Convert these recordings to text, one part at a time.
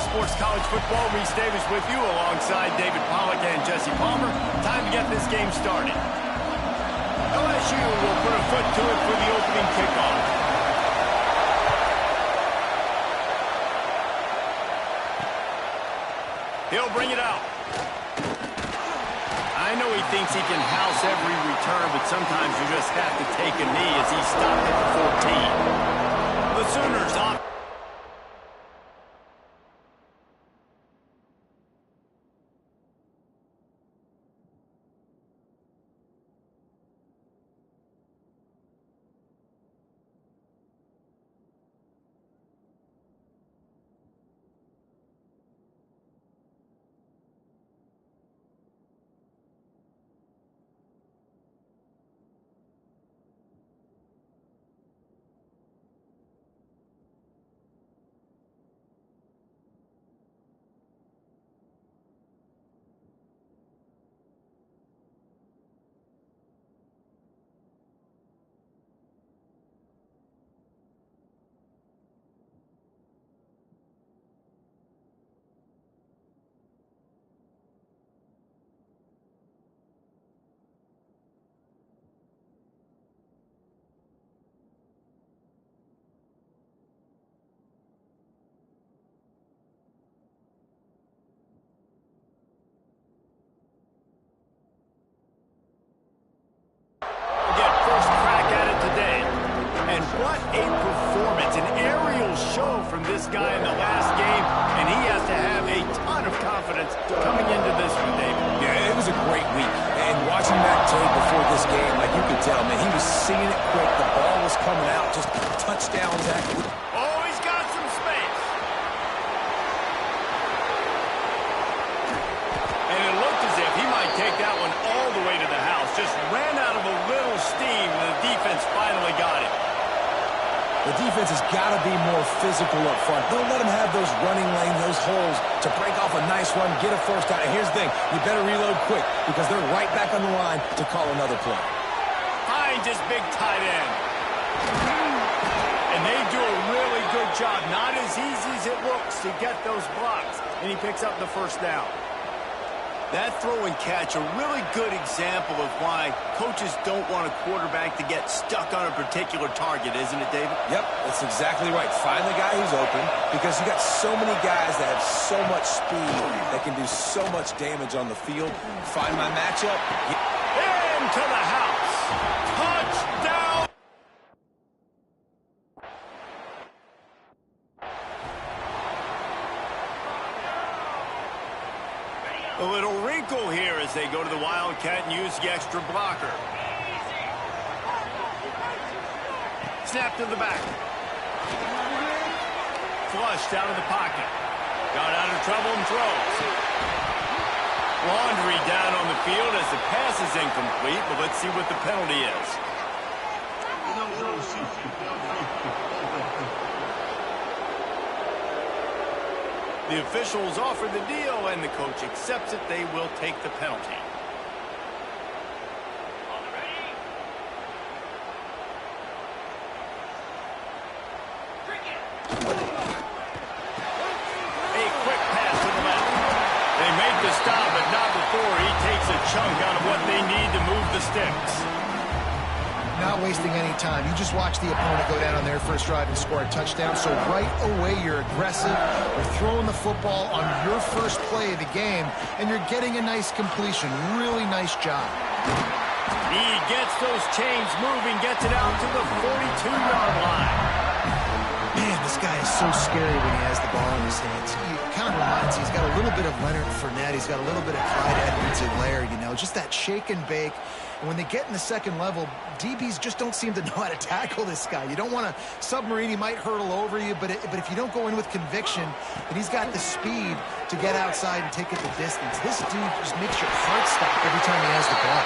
Sports College Football. Reese Davis with you alongside David Pollack and Jesse Palmer. Time to get this game started. LSU will put a foot to it for the opening kickoff. He'll bring it out. I know he thinks he can house every return, but sometimes you just have to take a knee as he stopped at the 14. The Sooners off. What a performance, an aerial show from this guy in the last game, and he has to have a ton of confidence coming into this one, David. Yeah, it was a great week, and watching that tape before this game, like you could tell, man, he was seeing it quick, the ball was coming out, just touchdowns after. Oh, he's got some space. And it looked as if he might take that one all the way to the house, just ran out of a little steam, and the defense finally got it. The defense has got to be more physical up front. Don't let them have those running lanes, those holes to break off a nice run, get a first down. And here's the thing, you better reload quick because they're right back on the line to call another play. Finds his big tight end. And they do a really good job. Not as easy as it looks to get those blocks. And he picks up the first down. That throw and catch, a really good example of why coaches don't want a quarterback to get stuck on a particular target, isn't it, David? Yep, that's exactly right. Find the guy who's open because you got so many guys that have so much speed that can do so much damage on the field. Find my matchup. Into the house. Touchdown. A little wrinkle here as they go to the Wildcat and use the extra blocker. Snap to the back. Flushed out of the pocket. Got out of trouble and throws. Laundry down on the field as the pass is incomplete, but let's see what the penalty is. The officials offer the deal, and the coach accepts it. They will take the penalty. A quick pass to the left. They make the stop, but not before he takes a chunk out of what they need to move the sticks. Not wasting any time. You just watch the opponent go down on their first drive and score a touchdown. So right away, you're aggressive. You're throwing the football on your first play of the game, and you're getting a nice completion. Really nice job. He gets those chains moving, gets it out to the 42-yard line. Man, this guy is so scary when he has the ball in his hands. He kind of reminds me, he's got a little bit of Leonard Fournette. He's got a little bit of Clyde Edwards-Helaire, you know, just that shake and bake. And when they get in the second level, DBs just don't seem to know how to tackle this guy. You don't want to submarine. He might hurtle over you, but if you don't go in with conviction, then he's got the speed to get outside and take it the distance. This dude just makes your heart stop every time he has the ball.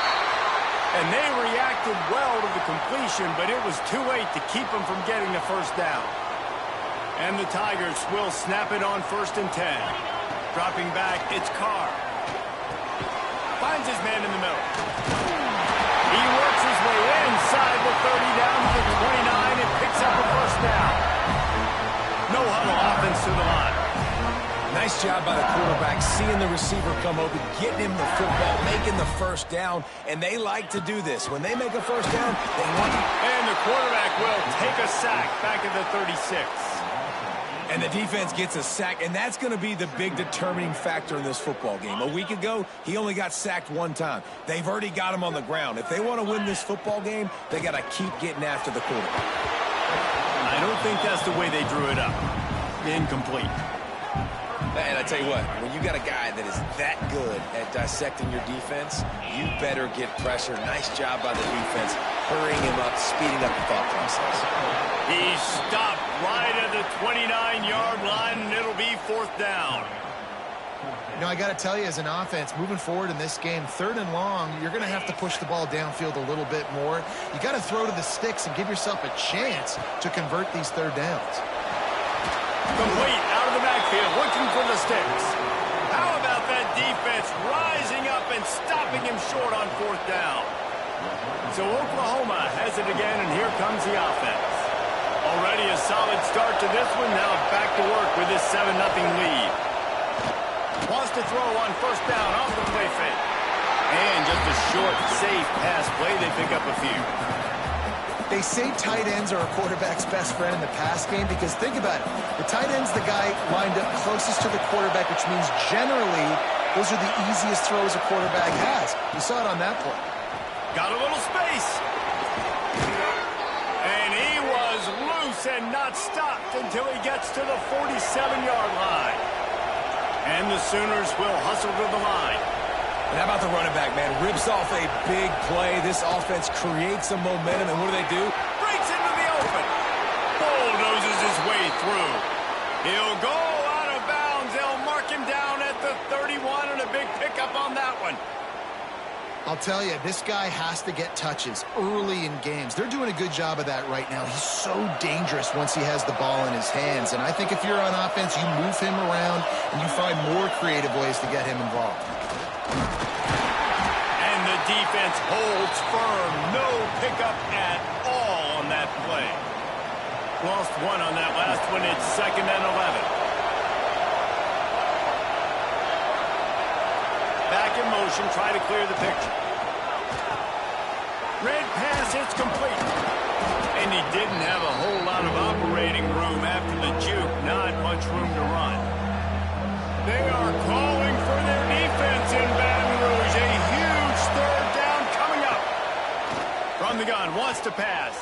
And they reacted well to the completion, but it was too late to keep him from getting the first down. And the Tigers will snap it on 1st and 10. Dropping back, it's Carr. Finds his man in the middle. He works his way inside the 30 down to the 29 and picks up a first down. No huddle offense to the line. Nice job by the quarterback, seeing the receiver come open, getting him the football, making the first down, and they like to do this. When they make a first down, they want it. And the quarterback will take a sack back at the 36. And the defense gets a sack, and that's going to be the big determining factor in this football game. A week ago, he only got sacked one time. They've already got him on the ground. If they want to win this football game, they got to keep getting after the quarterback. I don't think that's the way they drew it up. Incomplete. And I tell you what, when you got a guy that is that good at dissecting your defense, you better get pressure. Nice job by the defense, hurrying him up, speeding up the thought process. He stopped right at the 29-yard line, and it'll be 4th down. You know, I got to tell you, as an offense, moving forward in this game, 3rd and long, you're going to have to push the ball downfield a little bit more. You got to throw to the sticks and give yourself a chance to convert these 3rd downs. Complete out of the backfield, looking for the sticks. How about that defense rising up and stopping him short on 4th down? So Oklahoma has it again, and here comes the offense. Already a solid start to this one. Now back to work with this 7-0 lead. Wants to throw on 1st down off the play fake. And just a short, safe pass play. They pick up a few. They say tight ends are a quarterback's best friend in the pass game because think about it. The tight end's the guy lined up closest to the quarterback, which means generally those are the easiest throws a quarterback has. You saw it on that play. Got a little space. And he was loose and not stopped until he gets to the 47-yard line. And the Sooners will hustle to the line. And how about the running back, man? Rips off a big play. This offense creates some momentum, and what do? Breaks into the open. Bulldozes his way through. He'll go out of bounds. They'll mark him down at the 31, and a big pickup on that one. I'll tell you, this guy has to get touches early in games. They're doing a good job of that right now. He's so dangerous once he has the ball in his hands. And I think if you're on offense, you move him around, and you find more creative ways to get him involved. And the defense holds firm. No pickup at all on that play. Lost one on that last one. It's 2nd and 11. Back in motion, try to clear the picture. Red pass, it's complete. And he didn't have a whole lot of operating room after the juke. Not much room to run. They are calling for their defense in Baton Rouge. A huge 3rd down coming up. From the gun, wants to pass.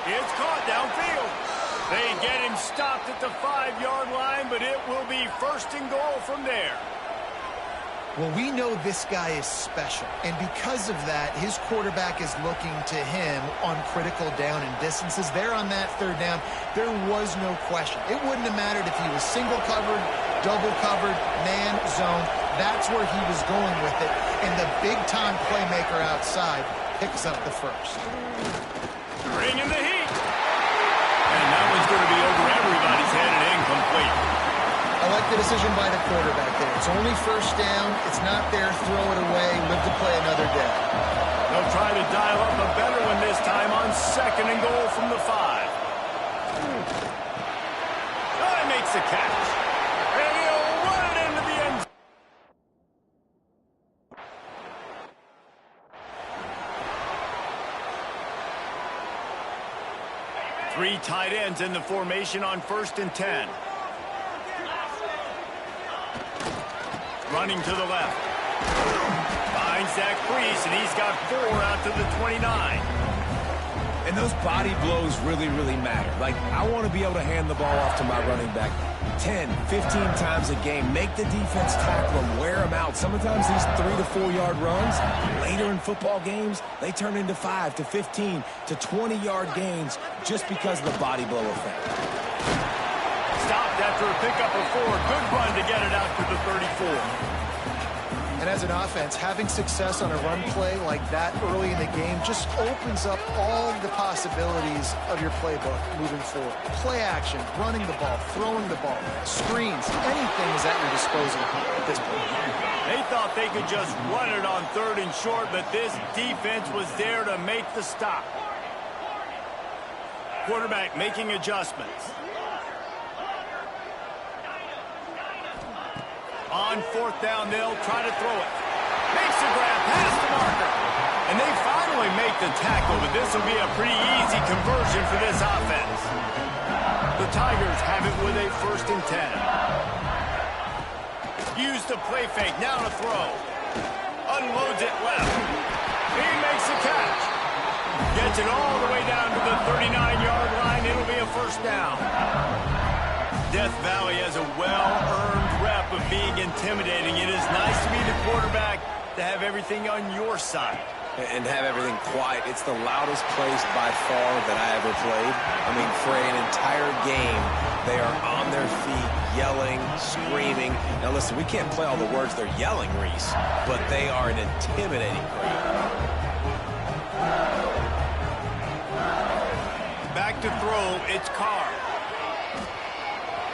It's caught downfield. They get him stopped at the 5-yard line, but it will be 1st and goal from there. Well, we know this guy is special, and because of that, his quarterback is looking to him on critical down and distances. There on that 3rd down, there was no question. It wouldn't have mattered if he was single covered, double covered, man, zone. That's where he was going with it, and the big-time playmaker outside picks up the 1st. Bringing the heat. And that one's going to be over everybody's head and incomplete. I like the decision by the quarterback there. It's only 1st down. It's not there. Throw it away. Live to play another day. They'll try to dial up a better one this time on 2nd and goal from the 5. Oh, he makes the catch. And he'll run it into the end zone. Three tight ends in the formation on 1st and 10. Running to the left. Finds Zach Priest, and he's got 4 out to the 29. And those body blows really, really matter. Like, I want to be able to hand the ball off to my running back 10, 15 times a game. Make the defense tackle them, wear them out. Sometimes these 3 to 4 yard runs, later in football games, they turn into 5 to 15 to 20 yard gains just because of the body blow effect. Stopped after a pickup of 4. Good run to get it out to the 34. And as an offense, having success on a run play like that early in the game just opens up all the possibilities of your playbook moving forward. Play action, running the ball, throwing the ball, screens, anything is at your disposal at this point. They thought they could just run it on 3rd and short, but this defense was there to make the stop. Quarterback making adjustments. On fourth down, they'll try to throw it. Makes the grab past the marker. And they finally make the tackle, but this will be a pretty easy conversion for this offense. The Tigers have it with a 1st and 10. Use the play fake, now to throw. Unloads it left. He makes the catch. Gets it all the way down to the 39-yard line. It'll be a 1st down. Death Valley has a well-earned rep of being intimidating. It is nice to be the quarterback, to have everything on your side. And have everything quiet. It's the loudest place by far that I ever played. I mean, for an entire game, they are on their feet, yelling, screaming. Now listen, we can't play all the words they're yelling, Reese, but they are an intimidating crowd. Back to throw, it's Carr.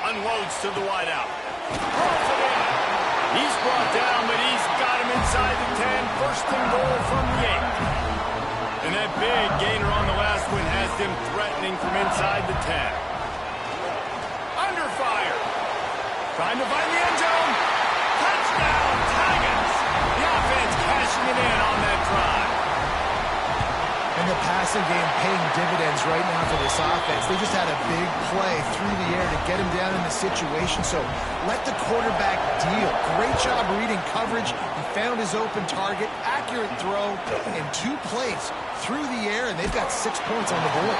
Unloads to the wideout. Throws it in. He's brought down, but he's got him inside the 10. 1st and goal from the 8. And that big gainer on the last one has them threatening from inside the 10. Under fire. Trying to find the end zone. Touchdown, Tigers. The offense cashing it in on that drive. And the passing game paying dividends right now for this offense. They just had a big play through the air to get him down in the situation. So let the quarterback deal. Great job reading coverage. He found his open target. Accurate throw in 2 plays through the air, and they've got 6 points on the board.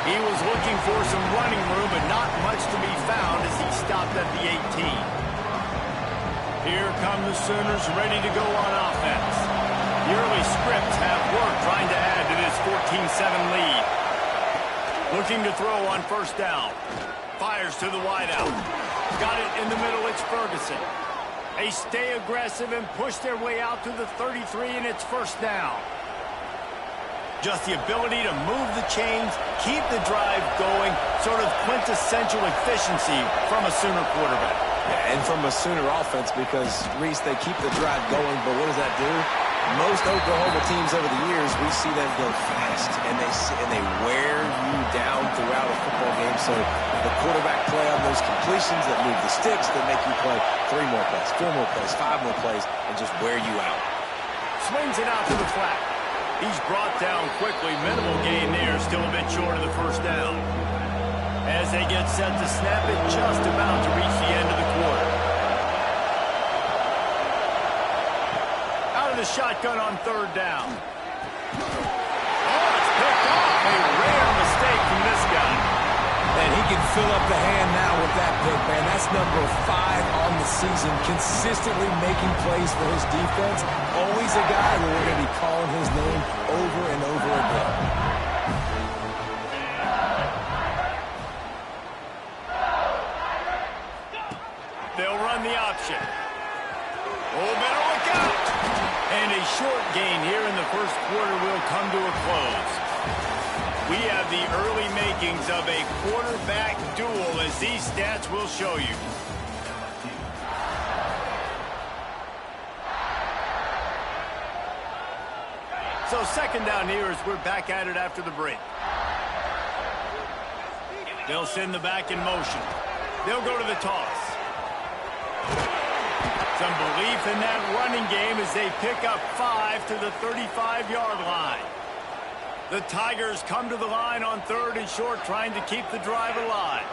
He was looking for some running room, but not much to be found as he stopped at the 18. Here come the Sooners ready to go on offense. The early scripts have worked trying to add to this 14-7 lead. Looking to throw on 1st down. Fires to the wideout. Got it in the middle, it's Ferguson. They stay aggressive and push their way out to the 33, and it's 1st down. Just the ability to move the chains, keep the drive going, sort of quintessential efficiency from a Sooner quarterback. Yeah, and from a Sooner offense, because, Reese, they keep the drive going, but what does that do? Most Oklahoma teams over the years, we see them go fast, and they wear you down throughout a football game. So the quarterback play on those completions that move the sticks, that make you play 3 more plays, 4 more plays, 5 more plays, and just wear you out. Swings it out to the flat. He's brought down quickly. Minimal gain there, still a bit short of the 1st down. As they get set to snap it, just about to reach the end of the quarter. The shotgun on 3rd down. Oh, it's picked off. A rare mistake from this guy. And he can fill up the hand now with that pick, man. That's number 5 on the season, consistently making plays for his defense. Always a guy where we're going to be calling his name over and over again. They'll run the option. Oh, better look out. And a short gain here in the 1st quarter will come to a close. We have the early makings of a quarterback duel, as these stats will show you. So 2nd down here as we're back at it after the break. They'll send the back in motion. They'll go to the toss. Some belief in that running game as they pick up 5 to the 35-yard line. The Tigers come to the line on 3rd and short, trying to keep the drive alive.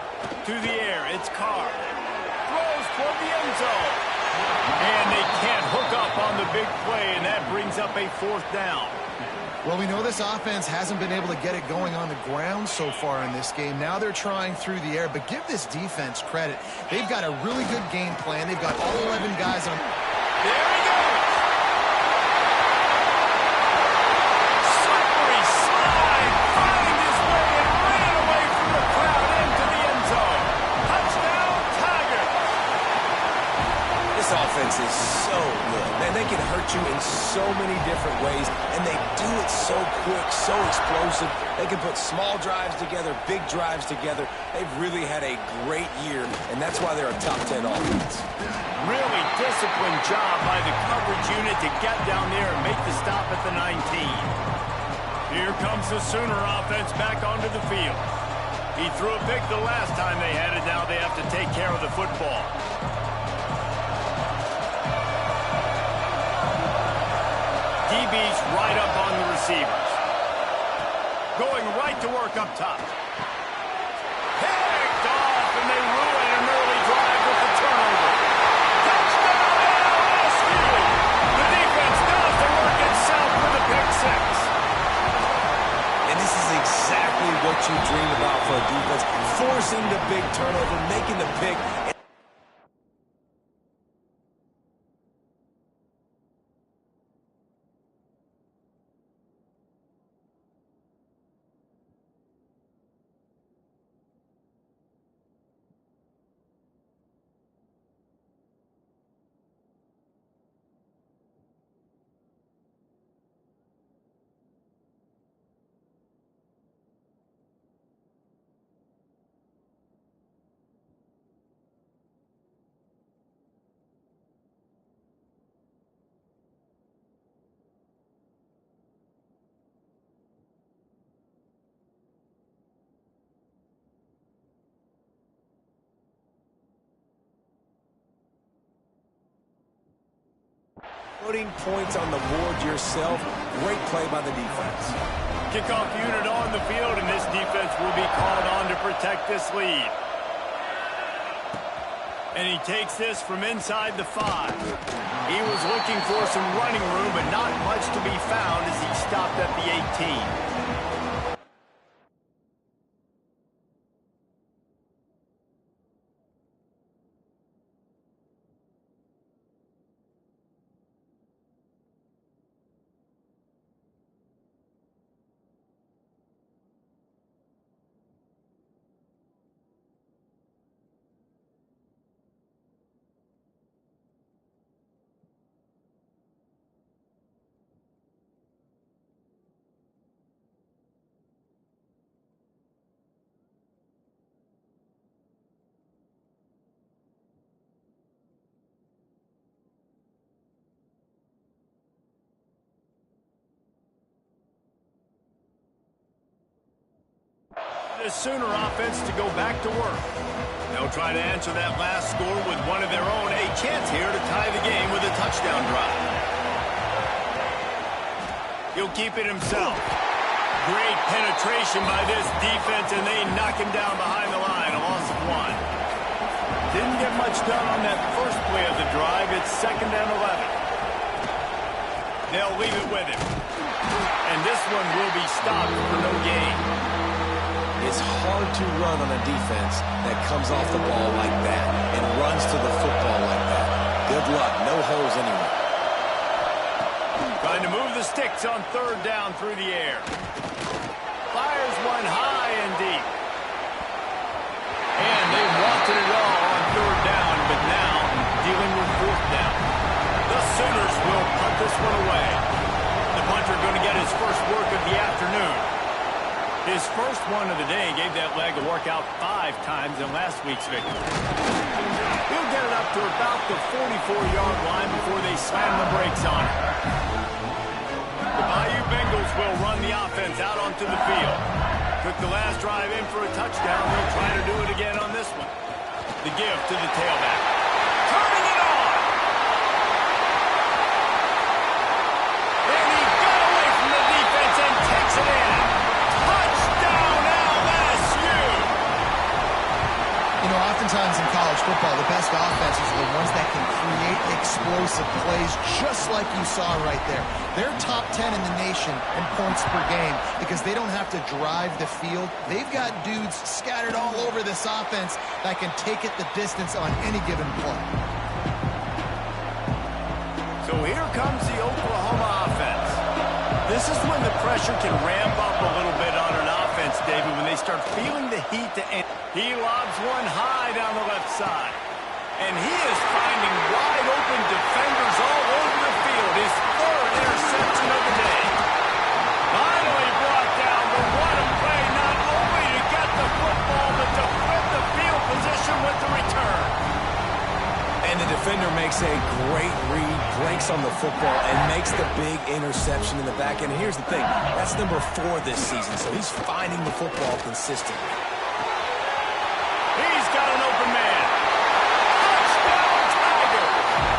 To the air, it's Carr. Throws toward the end zone. And they can't hook up on the big play, and that brings up a 4th down. Well, we know this offense hasn't been able to get it going on the ground so far in this game. Now they're trying through the air, but give this defense credit. They've got a really good game plan. They've got all 11 guys on. There he goes. Slippery slide. Found his way and ran away from the crowd into the end zone. Touchdown, Tigers. This offense is so good. Man, they can hurt you in so many different ways, and they do it so quick, so explosive. They can put small drives together, big drives together. They've really had a great year, and that's why they're a top 10 offense. Really disciplined job by the coverage unit to get down there and make the stop at the 19. Here comes the Sooner offense back onto the field. He threw a pick the last time they had it. Now they have to take care of the football. right up on the receivers. Going right to work up top. Picked off, and they ruin an early drive with the turnover. Touchdown, LSU! The defense does the work itself with a pick six. And this is exactly what you dream about for a defense. Forcing the big turnover, making the pick. Putting points on the board yourself. Great play by the defense. Kickoff unit on the field, and this defense will be called on to protect this lead. And he takes this from inside the 5. He was looking for some running room, but not much to be found as he stopped at the 18. The Sooner offense to go back to work. They'll try to answer that last score with one of their own. A chance here to tie the game with a touchdown drive. He'll keep it himself. Great penetration by this defense, and they knock him down behind the line. A loss of 1. Didn't get much done on that first play of the drive. It's 2nd and 11. They'll leave it with him. And this one will be stopped for no gain. It's hard to run on a defense that comes off the ball like that and runs to the football like that. Good luck. No holes anywhere. Trying to move the sticks on 3rd down through the air. Fires one high and deep. And they wanted it all on 3rd down, but now dealing with 4th down. The Sooners will punt this one away. The punter going to get his first work of the afternoon. His first one of the day gave that leg a workout 5 times in last week's victory. He'll get it up to about the 44-yard line before they slam the brakes on it. The Bayou Bengals will run the offense out onto the field. Took the last drive in for a touchdown. They'll try to do it again on this one. The give to the tailback. Turning it on! And he got away from the defense and takes it in. Oftentimes in college football, the best offenses are the ones that can create explosive plays just like you saw right there. They're top 10 in the nation in points per game because they don't have to drive the field. They've got dudes scattered all over this offense that can take it the distance on any given play. So here comes the Oklahoma offense. This is when the pressure can ramp up a little bit on an offense, David, when they start feeling the heat to end. He lobs one high down the left side. And he is finding wide open defenders all over the field. His 3rd interception of the day. Finally brought down, but what a play, not only to get the football, but to flip the field position with the return. And the defender makes a great read, breaks on the football, and makes the big interception in the back. And here's the thing, that's number 4 this season, so he's finding the football consistently. He's got an open man. Touchdown, Tiger!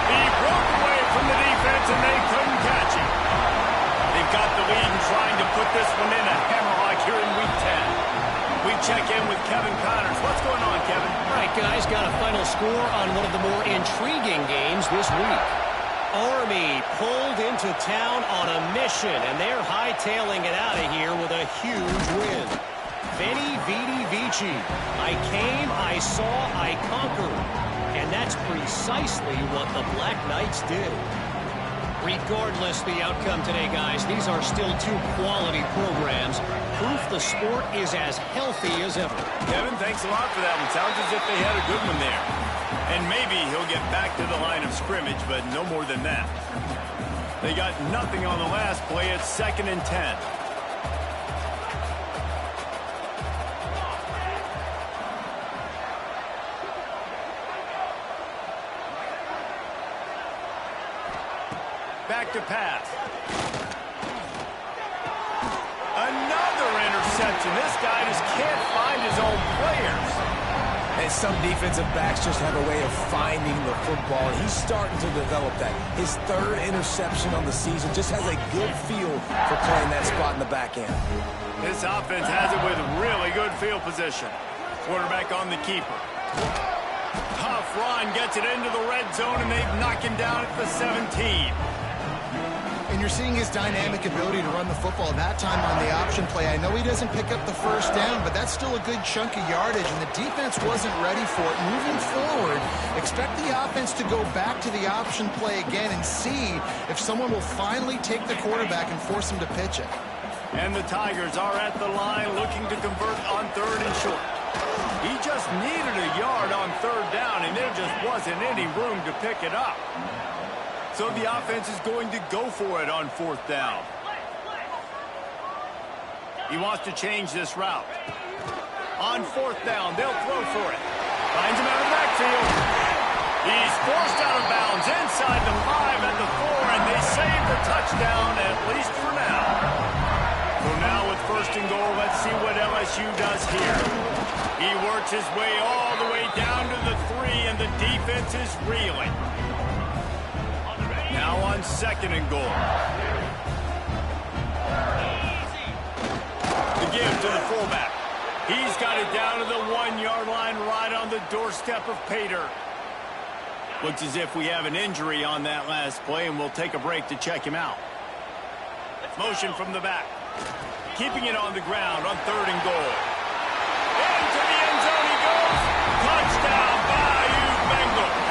He broke away from the defense, and they couldn't catch him. They've right, guys, got a final score on one of the more intriguing games this week. Army pulled into town on a mission, and they're hightailing it out of here with a huge win. Veni, Vidi, Vici. I came, I saw, I conquered. And that's precisely what the Black Knights did. Regardless the outcome today, guys, these are still two quality programs. Proof the sport is as healthy as ever. Kevin, thanks a lot for that one. Sounds as if they had a good one there. And maybe he'll get back to the line of scrimmage, but no more than that. They got nothing on the last play. It's 2nd and 10. Back to pass. Another interception. This guy just can't find his own players. And some defensive backs just have a way of finding the football, and he's starting to develop that. His 3rd interception on the season, just has a good feel for playing that spot in the back end. This offense has it with really good field position. Quarterback on the keeper. Tough run, gets it into the red zone, and they've knocked him down at the 17. And you're seeing his dynamic ability to run the football that time on the option play. I know he doesn't pick up the first down, but that's still a good chunk of yardage, and the defense wasn't ready for it. Moving forward, expect the offense to go back to the option play again and see if someone will finally take the quarterback and force him to pitch it. And the Tigers are at the line looking to convert on 3rd and short. He just needed a yard on 3rd down, and there just wasn't any room to pick it up. So the offense is going to go for it on 4th down. He wants to change this route. On 4th down, they'll throw for it. Finds him out of the backfield. He's forced out of bounds inside the 5 at the 4, and they save the touchdown, at least for now. So now with 1st and goal, let's see what LSU does here. He works his way all the way down to the 3, and the defense is reeling. Now on 2nd and goal. The give to the fullback. He's got it down to the 1-yard line right on the doorstep of Pater. Looks as if we have an injury on that last play, and we'll take a break to check him out. Motion from the back. Keeping it on the ground on 3rd and goal. Into the end zone he goes. Touchdown, Bayou Bengals.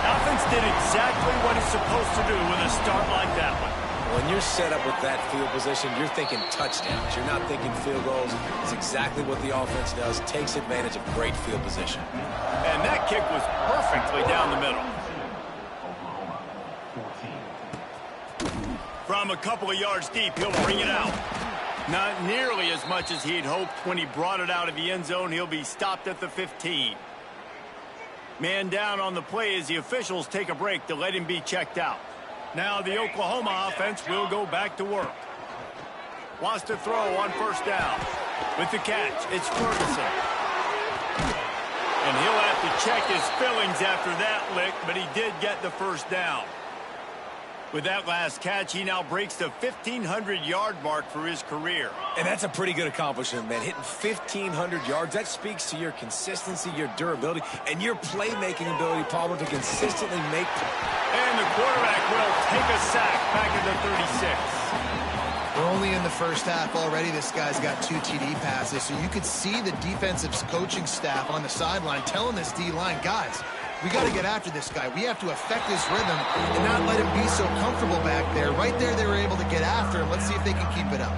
Offense did exactly what it's supposed to do with a start like that one. When you're set up with that field position, you're thinking touchdowns. You're not thinking field goals. It's exactly what the offense does. Takes advantage of great field position. And that kick was perfectly down the middle. From a couple of yards deep, he'll bring it out. Not nearly as much as he'd hoped when he brought it out of the end zone. He'll be stopped at the 15. Man down on the play as the officials take a break to let him be checked out. Now the Oklahoma offense will go back to work. Wants to throw on 1st down. With the catch, it's Ferguson. And he'll have to check his fillings after that lick, but he did get the 1st down. With that last catch, he now breaks the 1,500-yard mark for his career. And that's a pretty good accomplishment, man. Hitting 1,500 yards, that speaks to your consistency, your durability, and your playmaking ability, Palmer, to consistently make... And the quarterback will take a sack back at the 36. We're only in the first half already. This guy's got 2 TD passes, so you could see the defensive coaching staff on the sideline telling this D-line, guys, we got to get after this guy. We have to affect his rhythm and not let him be so comfortable back there. Right there, they were able to get after him. Let's see if they can keep it up.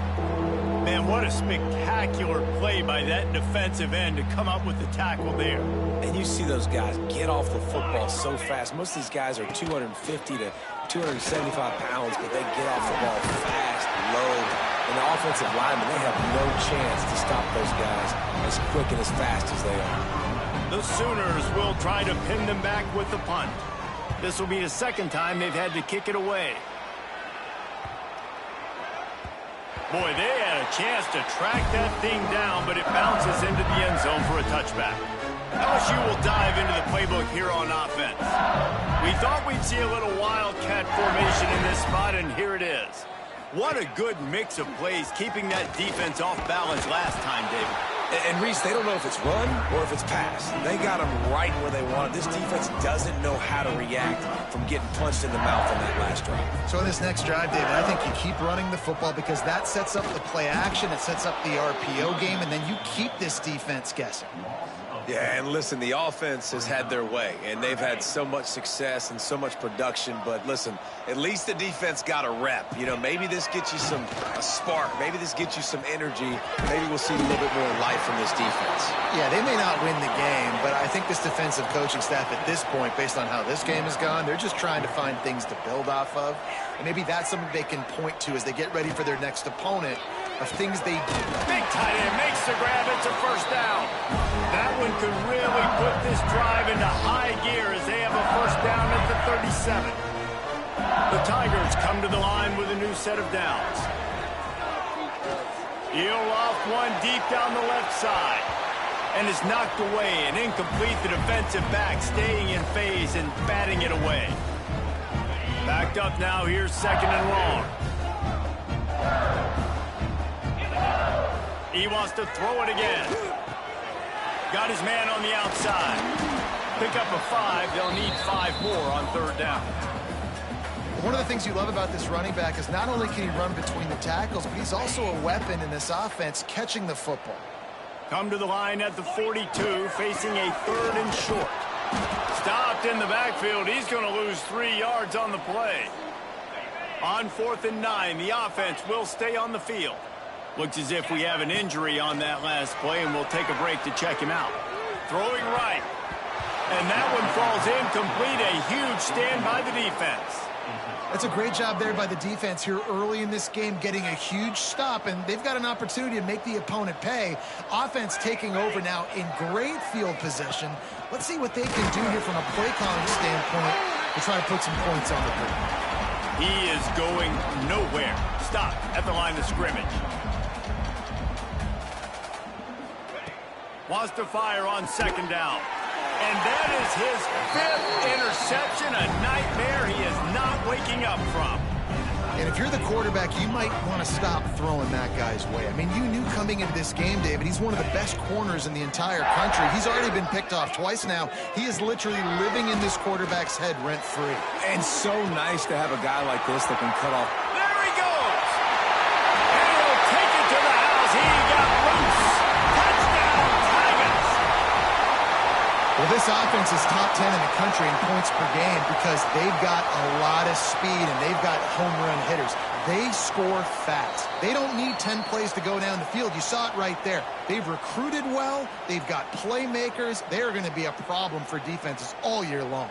Man, what a spectacular play by that defensive end to come up with the tackle there. And you see those guys get off the football so fast. Most of these guys are 250 to 275 pounds, but they get off the ball fast, low. And the offensive linemen, they have no chance to stop those guys as quick and as fast as they are. The Sooners will try to pin them back with the punt. This will be the 2nd time they've had to kick it away. Boy, they had a chance to track that thing down, but it bounces into the end zone for a touchback. LSU will dive into the playbook here on offense. We thought we'd see a little wildcat formation in this spot, and here it is. What a good mix of plays, keeping that defense off balance last time, David. And Reese, they don't know if it's run or if it's pass. They got them right where they want it. This defense doesn't know how to react from getting punched in the mouth on that last drive. So in this next drive, David, I think you keep running the football because that sets up the play action, it sets up the RPO game, and then you keep this defense guessing. Yeah, and listen, the offense has had their way, and they've had so much success and so much production. But listen, at least the defense got a rep. You know, maybe this gets you a spark. Maybe this gets you some energy. Maybe we'll see a little bit more life from this defense. Yeah, they may not win the game, but I think this defensive coaching staff at this point, based on how this game has gone, they're just trying to find things to build off of. And maybe that's something they can point to as they get ready for their next opponent of things they do. Big tight end makes the grab. It's a first down. That one could really put this drive into high gear as they have a first down at the 37. The Tigers come to the line with a new set of downs. He'll off one deep down the left side. And is knocked away and incomplete. The defensive back staying in phase and batting it away. Backed up now. Here's second and long. He wants to throw it again. Got his man on the outside. Pick up a 5. They'll need 5 more on third down. One of the things you love about this running back is not only can he run between the tackles, but he's also a weapon in this offense catching the football. Come to the line at the 42, facing a third and short. Stopped in the backfield. He's going to lose 3 yards on the play. On 4th and 9, the offense will stay on the field. Looks as if we have an injury on that last play, and we'll take a break to check him out. Throwing right. And that one falls incomplete. A huge stand by the defense. That's a great job there by the defense here early in this game, getting a huge stop, and they've got an opportunity to make the opponent pay. Offense taking over now in great field position. Let's see what they can do here from a play calling standpoint to try to put some points on the board. He is going nowhere. Stop at the line of scrimmage. Wants to fire on second down. And that is his 5th interception, a nightmare he is not waking up from. And if you're the quarterback, you might want to stop throwing that guy's way. I mean, you knew coming into this game, David, he's one of the best corners in the entire country. He's already been picked off twice now. He is literally living in this quarterback's head rent-free. And so nice to have a guy like this that can cut off. There he goes! And he'll take it to the house. He got loose. Touchdown, Tigers! Well, this offense is top 10 in the country in points per game because they've got a lot of speed and they've got home run hitters. They score fast. They don't need 10 plays to go down the field. You saw it right there. They've recruited well. They've got playmakers. They are going to be a problem for defenses all year long.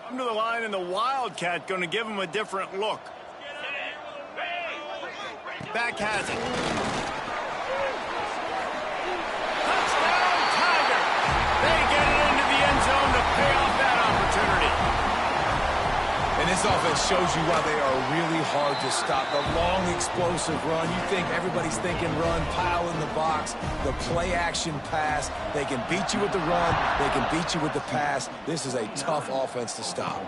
Come to the line, and the Wildcat going to give him a different look. Back has it. Touchdown, Tiger! They get it into the end zone to pay off that opportunity. And this offense shows you why they are really hard to stop. The long, explosive run. You think everybody's thinking run, pile in the box. The play-action pass. They can beat you with the run. They can beat you with the pass. This is a tough offense to stop.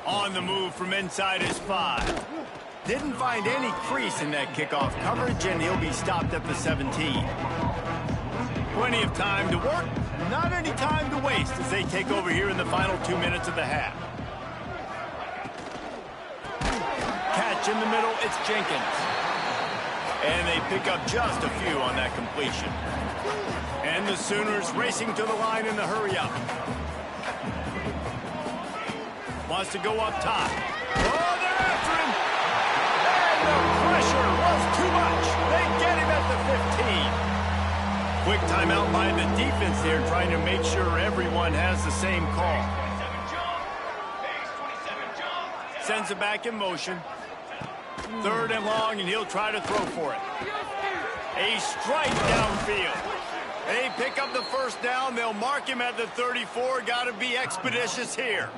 On the move from inside his 5. Didn't find any crease in that kickoff coverage, and he'll be stopped at the 17. Plenty of time to work. Not any time to waste as they take over here in the final 2 minutes of the half. Catch in the middle, it's Jenkins. And they pick up just a few on that completion. And the Sooners racing to the line in the hurry-up. Wants to go up top. Oh, they're after him! And the pressure was too much. They get him at the 15. Quick timeout by the defense there, trying to make sure everyone has the same call. Sends it back in motion. 3rd and long, and he'll try to throw for it. A strike downfield. They pick up the first down. They'll mark him at the 34. Got to be expeditious here.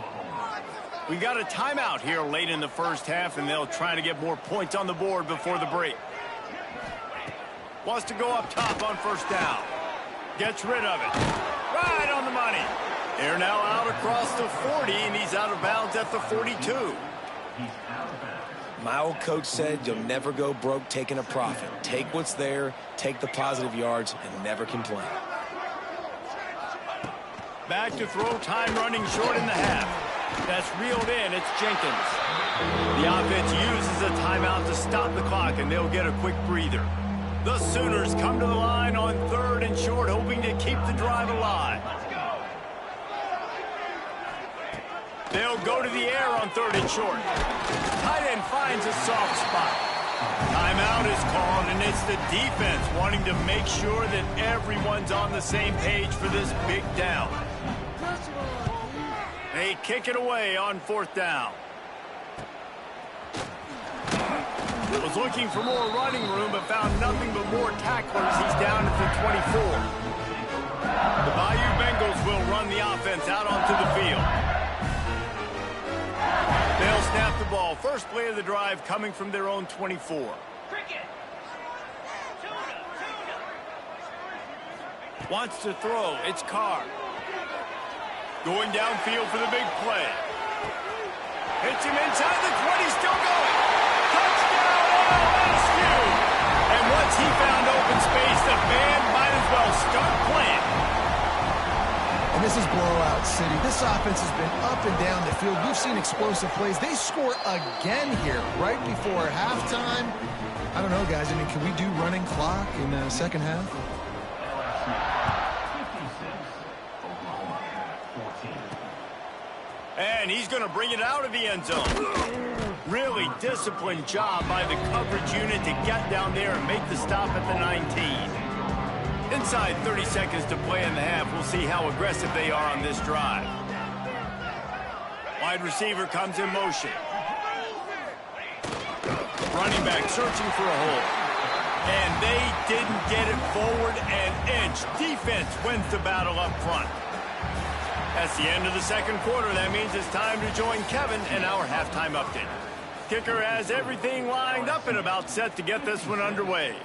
We got a timeout here late in the first half, and they'll try to get more points on the board before the break. Wants to go up top on first down. Gets rid of it. Right on the money. They're now out across the 40, and he's out of bounds at the 42. My old coach said you'll never go broke taking a profit. Take what's there, take the positive yards, and never complain. Back to throw, time running short in the half. That's reeled in. It's Jenkins. The offense uses a timeout to stop the clock, and they'll get a quick breather. The Sooners come to the line on 3rd and short, hoping to keep the drive alive. They'll go to the air on 3rd and short. Tight end finds a soft spot. Timeout is called, and it's the defense wanting to make sure that everyone's on the same page for this big down. They kick it away on 4th down. Was looking for more running room, but found nothing but more tacklers. He's down at the 24. The Bayou Bengals will run the offense out onto the field. They'll snap the ball. First play of the drive coming from their own 24. Wants to throw. It's Carr. Going downfield for the big play. Hits him inside the 20. Still going. Touchdown LSU. And once he found open space, the band might as well start playing. And this is blowout city. This offense has been up and down the field. We've seen explosive plays. They score again here right before halftime. I don't know, guys. I mean, can we do running clock in the second half? And he's going to bring it out of the end zone. Really disciplined job by the coverage unit to get down there and make the stop at the 19. Inside 30 seconds to play in the half. We'll see how aggressive they are on this drive. Wide receiver comes in motion. Running back searching for a hole. And they didn't get it forward an inch. Defense wins the battle up front. That's the end of the second quarter. That means it's time to join Kevin and our halftime update. Kicker has everything lined up and about set to get this one underway.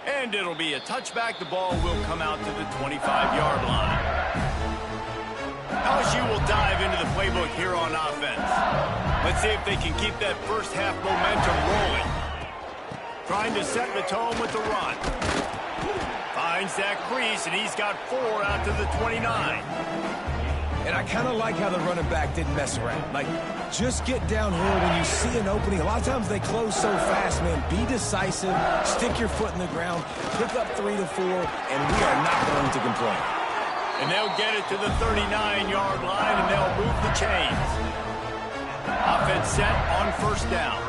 And it'll be a touchback. The ball will come out to the 25-yard line. LSU will dive into the playbook here on offense. Let's see if they can keep that first half momentum rolling. Trying to set the tone with the run. Finds that crease, and he's got 4 out to the 29. And I kind of like how the running back didn't mess around. Like, just get downhill when you see an opening. A lot of times they close so fast, man. Be decisive, stick your foot in the ground, pick up 3 to 4, and we are not going to complain. And they'll get it to the 39-yard line, and they'll move the chains. Offense set on first down.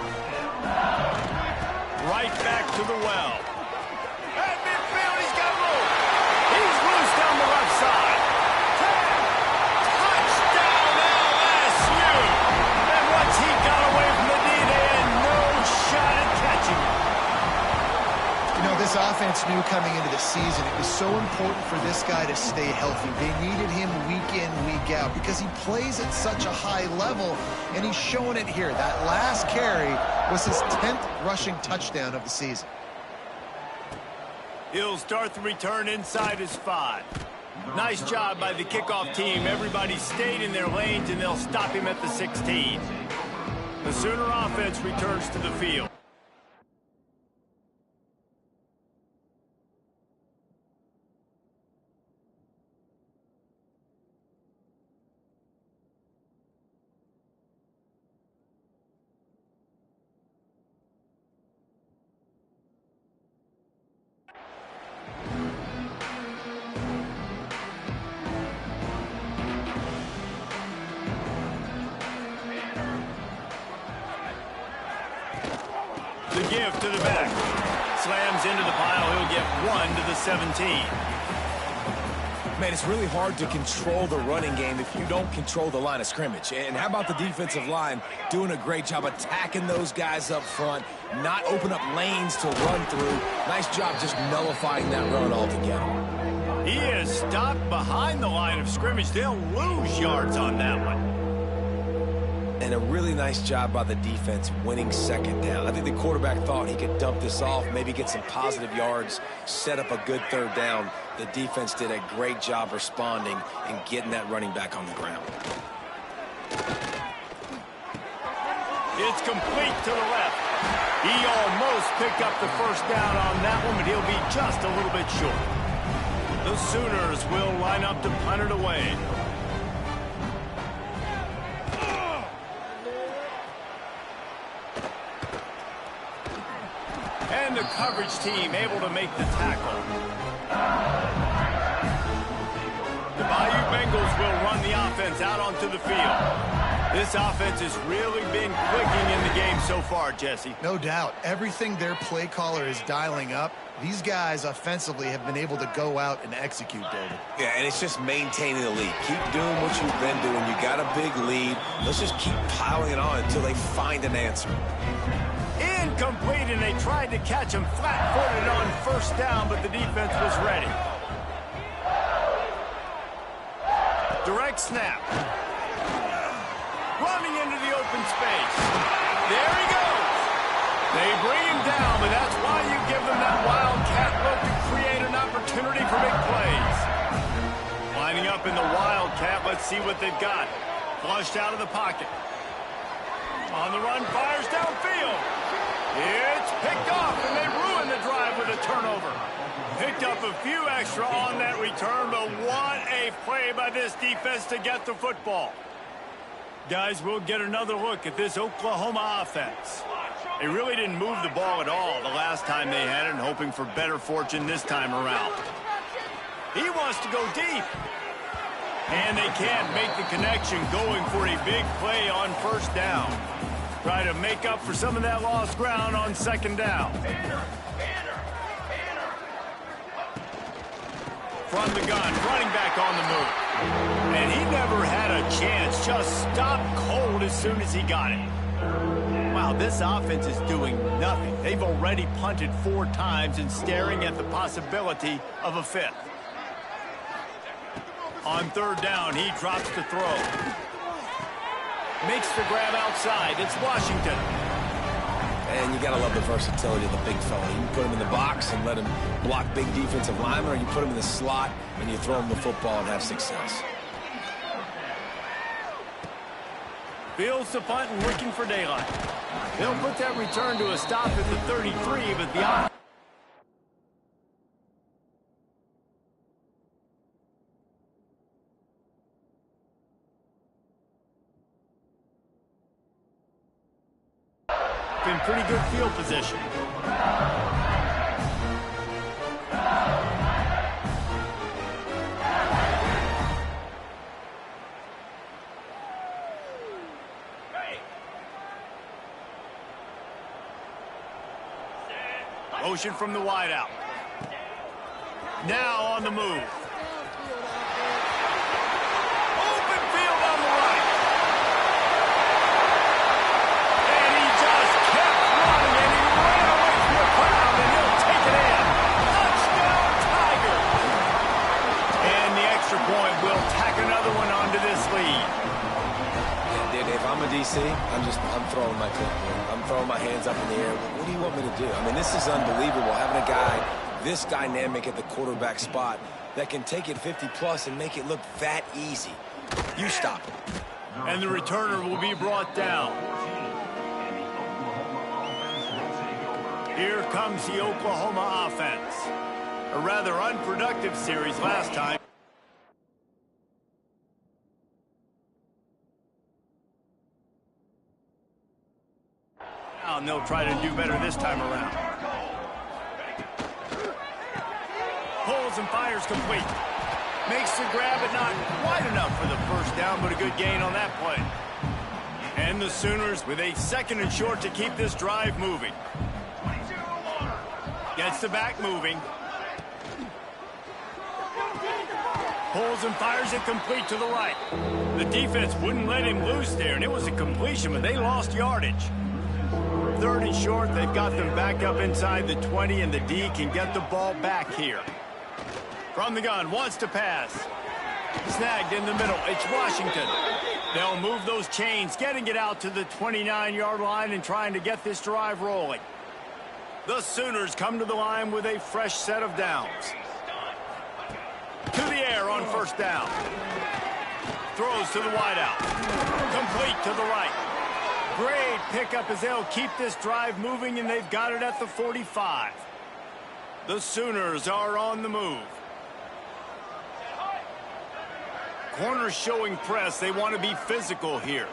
Right back to the well. At midfield, he's got room. He's loose down the left side. Touchdown LSU. And once he got away from the D, they had no shot at catching him. You know, this offense knew coming into the season it was so important for this guy to stay healthy. They needed him week in, week out because he plays at such a high level, and he's showing it here. That last carry was his 10th rushing touchdown of the season. He'll start the return inside his 5. Nice job by the kickoff team. Everybody stayed in their lanes, and they'll stop him at the 16. The Sooner offense returns to the field. The give to the back. Slams into the pile. He'll get 1 to the 17. Man, it's really hard to control the running game if you don't control the line of scrimmage. And how about the defensive line doing a great job attacking those guys up front, not open up lanes to run through. Nice job just nullifying that run altogether. He is stopped behind the line of scrimmage. They'll lose yards on that one. And a really nice job by the defense winning second down. I think the quarterback thought he could dump this off, maybe get some positive yards, set up a good third down. The defense did a great job responding and getting that running back on the ground. It's complete to the left. He almost picked up the first down on that one, but he'll be just a little bit short. The Sooners will line up to punt it away. And the coverage team able to make the tackle. The Bayou Bengals will run the offense out onto the field. This offense has really been clicking in the game so far, Jesse. No doubt. Everything their play caller is dialing up, these guys offensively have been able to go out and execute, David. Yeah, and it's just maintaining the lead. Keep doing what you've been doing. You got a big lead. Let's just keep piling it on until they find an answer. Incomplete, and they tried to catch him flat-footed on first down, but the defense was ready. Direct snap. Running into the open space. There he goes. They bring him down, but that's why you give them that wildcat look to create an opportunity for big plays. Lining up in the wildcat, let's see what they've got. Flushed out of the pocket. On the run, fires downfield. It's picked off, and they ruin the drive with a turnover. Picked up a few extra on that return, but what a play by this defense to get the football. Guys, we'll get another look at this Oklahoma offense. They really didn't move the ball at all the last time they had it, and hoping for better fortune this time around. He wants to go deep. And they can't make the connection, going for a big play on first down. Try to make up for some of that lost ground on second down. From the gun, running back on the move. And he never had a chance, just stopped cold as soon as he got it. Wow, this offense is doing nothing. They've already punted 4 times and staring at the possibility of a 5th. On third down, he drops to throw. Makes the grab outside. It's Washington. And you got to love the versatility of the big fella. You can put him in the box and let him block big defensive linemen, or you put him in the slot and you throw him the football and have success. Fields the punt and looking for daylight. They'll put that return to a stop at the 33, but the in pretty good field position. Motion from the wideout. Now on the move. Open field on the right. And he just kept running, and he ran away from the crowd, and he'll take it in. Touchdown, Tigers! And the extra point will tack another one onto this lead. If I'm a DC, I'm throwing my clipboard. I'm throwing my hands up in the air. What do you want me to do? I mean, this is unbelievable, having a guy this dynamic at the quarterback spot that can take it 50-plus and make it look that easy. You stop him. And the returner will be brought down. Here comes the Oklahoma offense. A rather unproductive series last time. And they'll try to do better this time around. Pulls and fires complete. Makes the grab, but not quite enough for the first down, but a good gain on that play. And the Sooners with a 2nd and short to keep this drive moving. Gets the back moving. Pulls and fires it complete to the right. The defense wouldn't let him loose there, and it was a completion, but they lost yardage. 3rd and short, they've got them back up inside the 20, and the D can get the ball back here. From the gun, wants to pass. Snagged in the middle, it's Washington. They'll move those chains, getting it out to the 29-yard line and trying to get this drive rolling. The Sooners come to the line with a fresh set of downs. To the air on first down. Throws to the wideout. Complete to the right. Great pickup as they'll keep this drive moving, and they've got it at the 45. The Sooners are on the move. Corners showing press. They want to be physical here.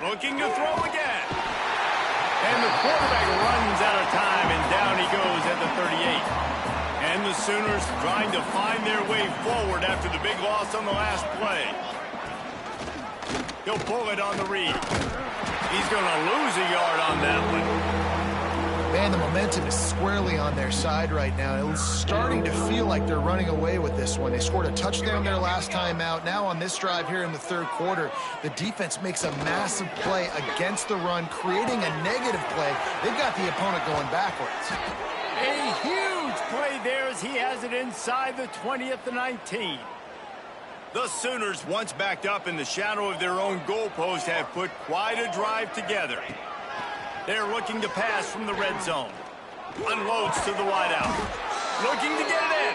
Looking to throw again. And the quarterback runs out of time, and down he goes at the 38. And the Sooners trying to find their way forward after the big loss on the last play. He'll pull it on the read. He's going to lose a yard on that one. Man, the momentum is squarely on their side right now. It's starting to feel like they're running away with this one. They scored a touchdown their last time out. Now on this drive here in the third quarter, the defense makes a massive play against the run, creating a negative play. They've got the opponent going backwards. A huge play there as he has it inside the 20 at the 19. The Sooners, once backed up in the shadow of their own goalpost, have put quite a drive together. They're looking to pass from the red zone. Unloads to the wideout. Looking to get it in.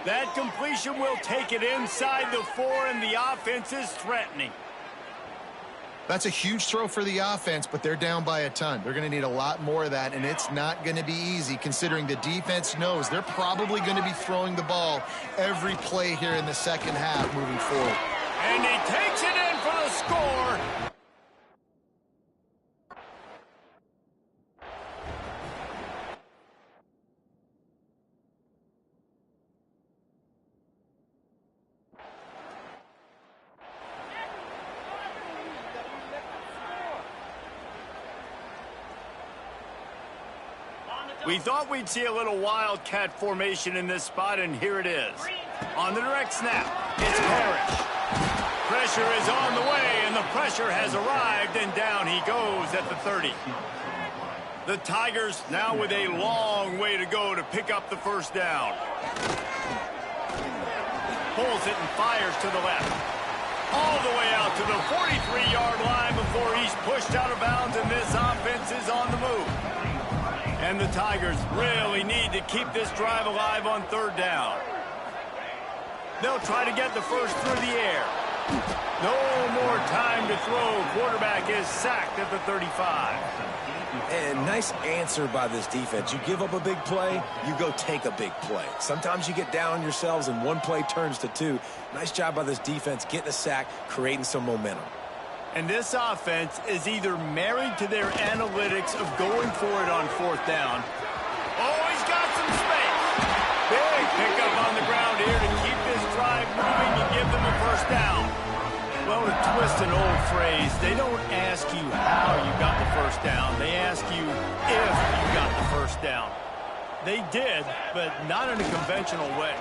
That completion will take it inside the 4, and the offense is threatening. That's a huge throw for the offense, but they're down by a ton. They're going to need a lot more of that, and it's not going to be easy considering the defense knows they're probably going to be throwing the ball every play here in the second half moving forward. And he takes it in for the score. We thought we'd see a little wildcat formation in this spot, and here it is. On the direct snap, it's Parrish. Pressure is on the way, and the pressure has arrived, and down he goes at the 30. The Tigers now with a long way to go to pick up the first down. Pulls it and fires to the left. All the way out to the 43-yard line before he's pushed out of bounds, and this offense is on the move. And the Tigers really need to keep this drive alive on third down. They'll try to get the first through the air. No more time to throw. Quarterback is sacked at the 35. And nice answer by this defense. You give up a big play, you go take a big play. Sometimes you get down on yourselves and one play turns to two. Nice job by this defense getting a sack, creating some momentum. And this offense is either married to their analytics of going for it on fourth down. Oh, he's got some space. Big pickup on the ground here to keep this drive moving and give them a first down. Well, to twist an old phrase, they don't ask you how you got the first down. They ask you if you got the first down. They did, but not in a conventional way.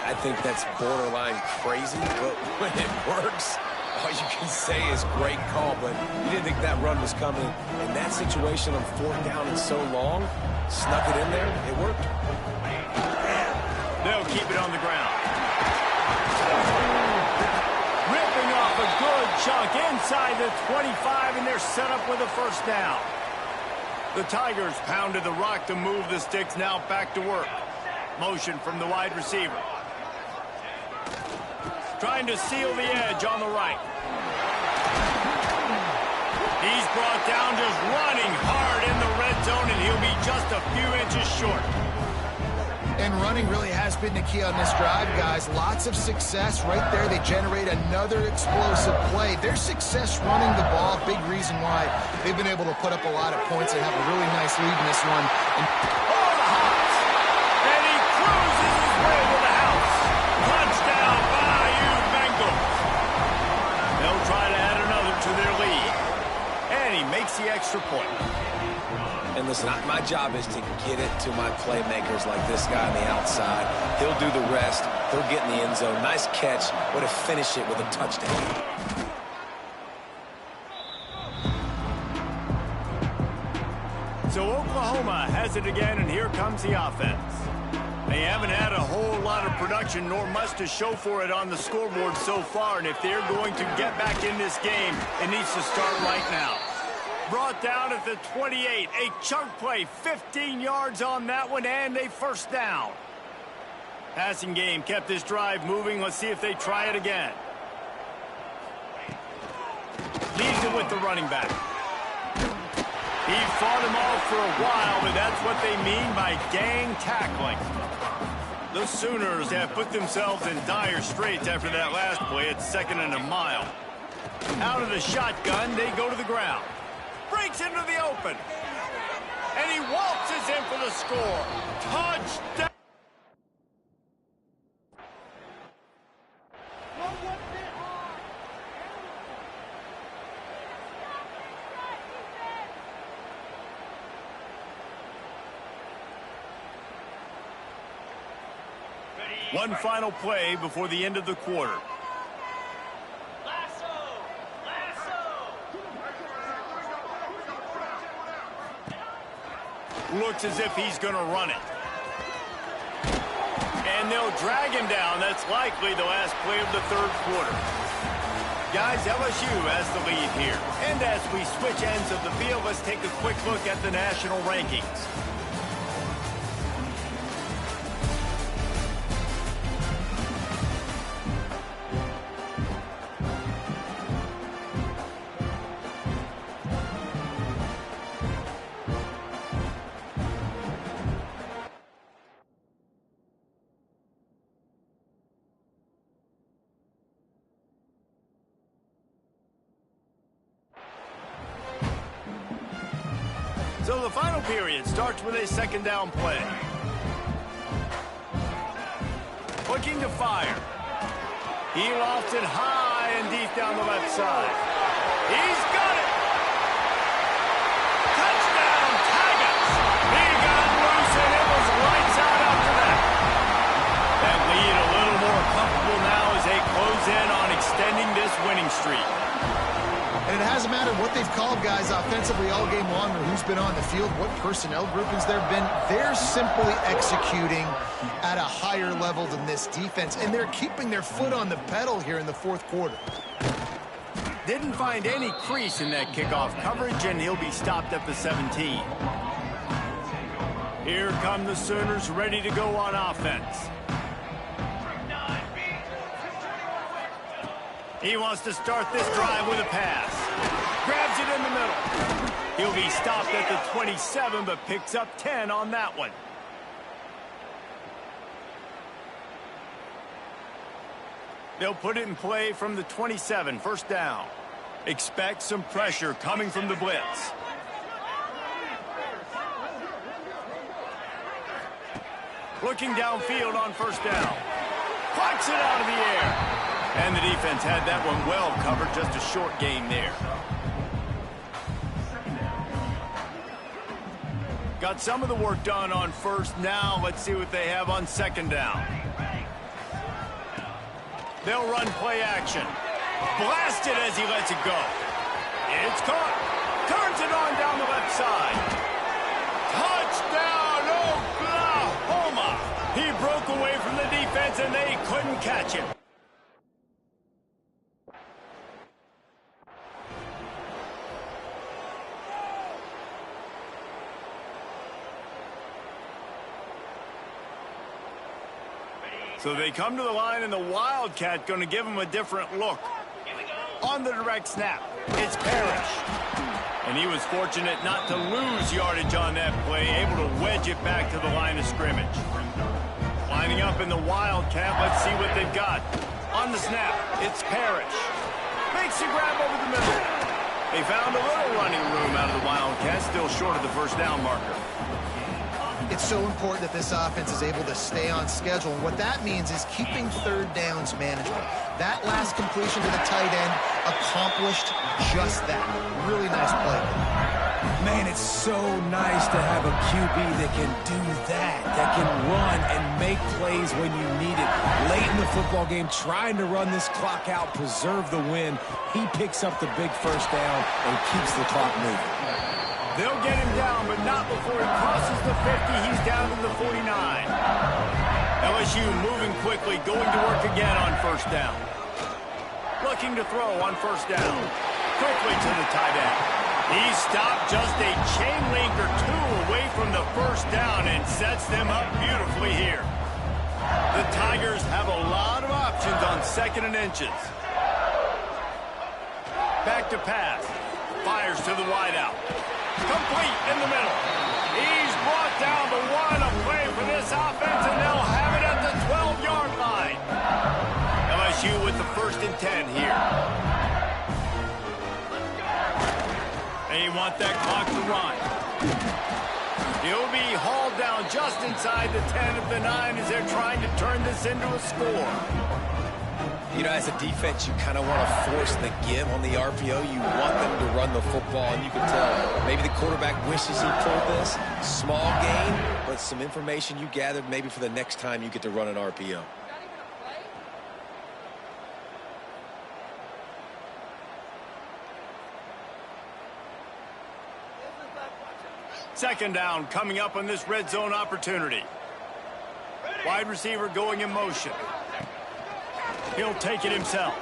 I think that's borderline crazy, but when it works, all you can say is great call, but you didn't think that run was coming. In that situation on fourth down and so long, snuck it in there, it worked. They'll keep it on the ground. Ripping off a good chunk inside the 25, and they're set up with a first down. The Tigers pounded the rock to move the sticks, now back to work. Motion from the wide receiver. Trying to seal the edge on the right. He's brought down just running hard in the red zone, and he'll be just a few inches short. And running really has been the key on this drive, guys. Lots of success right there. They generate another explosive play. Their success running the ball, big reason why they've been able to put up a lot of points and have a really nice lead in this one. And the hops. And he cruises his way to the house. Touchdown, Bayou Bengals. They'll try to add another to their lead. And he makes the extra point. And listen, my job is to get it to my playmakers like this guy on the outside. He'll do the rest. He'll get in the end zone. Nice catch. Way to finish it with a touchdown. So Oklahoma has it again, and here comes the offense. A They haven't had a whole lot of production, nor much to show for it on the scoreboard so far. And if they're going to get back in this game, it needs to start right now. Brought down at the 28. A chunk play, 15 yards on that one, and a first down. Passing game kept this drive moving. Let's see if they try it again. Leaves it with the running back. He fought him off for a while, but that's what they mean by gang tackling. The Sooners have put themselves in dire straits after that last play. It's 2nd and a mile. Out of the shotgun, they go to the ground. Breaks into the open. And he waltzes in for the score. Touchdown. One final play before the end of the quarter. Looks as if he's going to run it. And they'll drag him down. That's likely the last play of the third quarter. Guys, LSU has the lead here. And as we switch ends of the field, let's take a quick look at the national rankings. So the final period starts with a 2nd down play. Looking to fire. He lofts it high and deep down the left side. He's got it! Touchdown, Tigers! He got loose and it was lights out after that. That lead a little more comfortable now as they close in on extending this winning streak. And it hasn't mattered what they've called, guys, offensively all game long, or who's been on the field, what personnel groupings there have been. They're simply executing at a higher level than this defense, and they're keeping their foot on the pedal here in the fourth quarter. Didn't find any crease in that kickoff coverage, and he'll be stopped at the 17. Here come the Sooners ready to go on offense. He wants to start this drive with a pass. Grabs it in the middle. He'll be stopped at the 27, but picks up 10 on that one. They'll put it in play from the 27, first down. Expect some pressure coming from the blitz. Looking downfield on first down. Plucks it out of the air. And the defense had that one well covered, just a short gain there. Got some of the work done on first. Now let's see what they have on 2nd down. They'll run play action. Blasted as he lets it go. It's caught. Turns it on down the left side. Touchdown, Oklahoma! He broke away from the defense and they couldn't catch him. So they come to the line, and the Wildcat going to give them a different look. On the direct snap, it's Parrish. And he was fortunate not to lose yardage on that play, able to wedge it back to the line of scrimmage. Lining up in the Wildcat, let's see what they've got. On the snap, it's Parrish. Makes a grab over the middle. They found a little running room out of the Wildcat, still short of the first down marker. It's so important that this offense is able to stay on schedule. And what that means is keeping third downs manageable. That last completion to the tight end accomplished just that. Really nice play. Man, it's so nice to have a QB that can do that can run and make plays when you need it. Late in the football game, trying to run this clock out, preserve the win. He picks up the big first down and keeps the clock moving. They'll get him down, but not before he crosses the 50. He's down to the 49. LSU moving quickly, going to work again on first down. Looking to throw on first down. Quickly to the tight end. He stopped just a chain link or two away from the first down and sets them up beautifully here. The Tigers have a lot of options on 2nd and inches. Back to pass. Fires to the wideout. Complete in the middle. He's brought down the one. A play for this offense, and they'll have it at the 12-yard line. LSU with the 1st and 10 here. They want that clock to run. He'll be hauled down just inside the 10 of the 9 as they're trying to turn this into a score. You know, as a defense, you kind of want to force the give on the RPO. You want them to run the football, and you can tell maybe the quarterback wishes he pulled this. Small gain, but some information you gathered maybe for the next time you get to run an RPO. Second down coming up on this red zone opportunity. Wide receiver going in motion. He'll take it himself.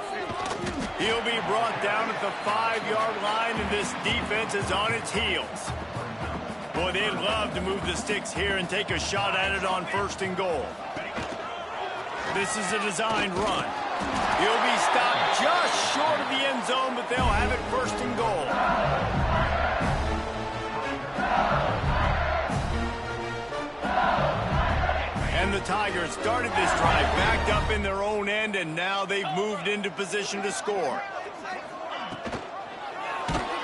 He'll be brought down at the 5-yard line, and this defense is on its heels. Boy, they'd love to move the sticks here and take a shot at it on 1st and goal. This is a designed run. He'll be stopped just short of the end zone, but they'll have it 1st and goal. And the Tigers started this drive backed up in their own end, and now they've moved into position to score.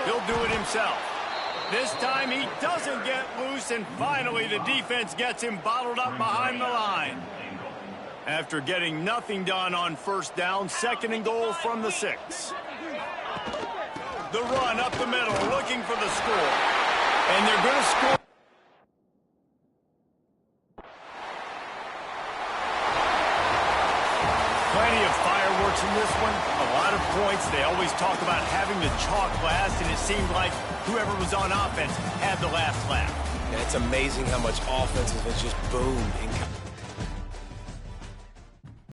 He'll do it himself. This time he doesn't get loose, and finally the defense gets him bottled up behind the line. After getting nothing done on first down, 2nd and goal from the 6. The run up the middle, looking for the score. And they're going to score. Plenty of fireworks in this one. A lot of points. They always talk about having the chalk last, and it seemed like whoever was on offense had the last laugh. Yeah, it's amazing how much offense has been just boomed in